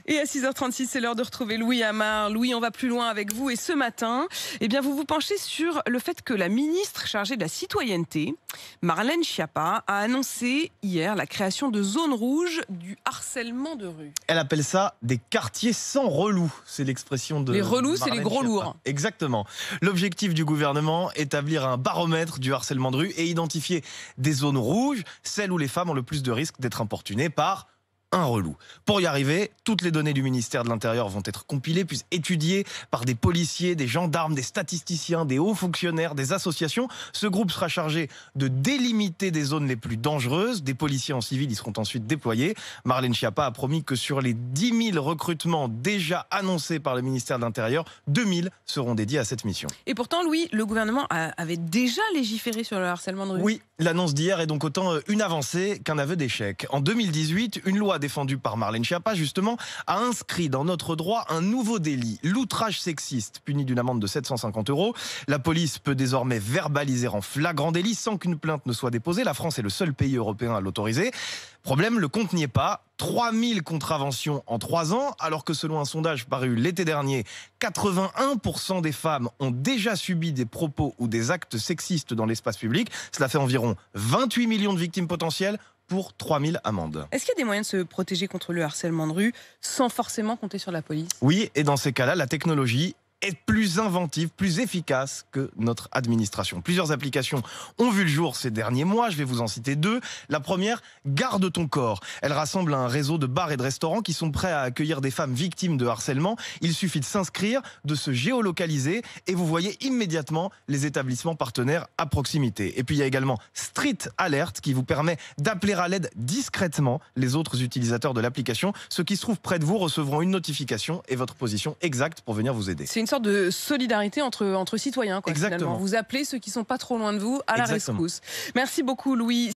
Et à 6h36, c'est l'heure de retrouver Louis Amar. Louis, on va plus loin avec vous. Et ce matin, vous vous penchez sur le fait que la ministre chargée de la citoyenneté, Marlène Schiappa, a annoncé hier la création de zones rouges du harcèlement de rue. Elle appelle ça des quartiers sans relous. C'est l'expression de Les relous, c'est les Marlène gros Schiappa. lourds. Exactement. L'objectif du gouvernement, établir un baromètre du harcèlement de rue et identifier des zones rouges, celles où les femmes ont le plus de risques d'être importunées par un relou. Pour y arriver, toutes les données du ministère de l'Intérieur vont être compilées puis étudiées par des policiers, des gendarmes, des statisticiens, des hauts fonctionnaires, des associations. Ce groupe sera chargé de délimiter des zones les plus dangereuses. Des policiers en civil y seront ensuite déployés. Marlène Schiappa a promis que sur les 10 000 recrutements déjà annoncés par le ministère de l'Intérieur, 2 000 seront dédiés à cette mission. Et pourtant, Louis, le gouvernement avait déjà légiféré sur le harcèlement de rue. Oui, l'annonce d'hier est donc autant une avancée qu'un aveu d'échec. En 2018, une loi défendue par Marlène Schiappa, justement, a inscrit dans notre droit un nouveau délit, l'outrage sexiste, puni d'une amende de 750 €. La police peut désormais verbaliser en flagrant délit sans qu'une plainte ne soit déposée. La France est le seul pays européen à l'autoriser. Problème, le compte n'y est pas. 3000 contraventions en 3 ans, alors que selon un sondage paru l'été dernier, 81% des femmes ont déjà subi des propos ou des actes sexistes dans l'espace public. Cela fait environ 28 millions de victimes potentielles pour 3000 amendes. Est-ce qu'il y a des moyens de se protéger contre le harcèlement de rue sans forcément compter sur la police? Oui, et dans ces cas-là, la technologie est plus inventive, plus efficace que notre administration. Plusieurs applications ont vu le jour ces derniers mois, je vais vous en citer 2. La première, Garde ton corps. Elle rassemble un réseau de bars et de restaurants qui sont prêts à accueillir des femmes victimes de harcèlement. Il suffit de s'inscrire, de se géolocaliser et vous voyez immédiatement les établissements partenaires à proximité. Et puis il y a également Street Alert qui vous permet d'appeler à l'aide discrètement les autres utilisateurs de l'application. Ceux qui se trouvent près de vous recevront une notification et votre position exacte pour venir vous aider. C'est une sorte de solidarité entre citoyens, quoi. Exactement. Finalement. Vous appelez ceux qui sont pas trop loin de vous à la rescousse. Merci beaucoup, Louis.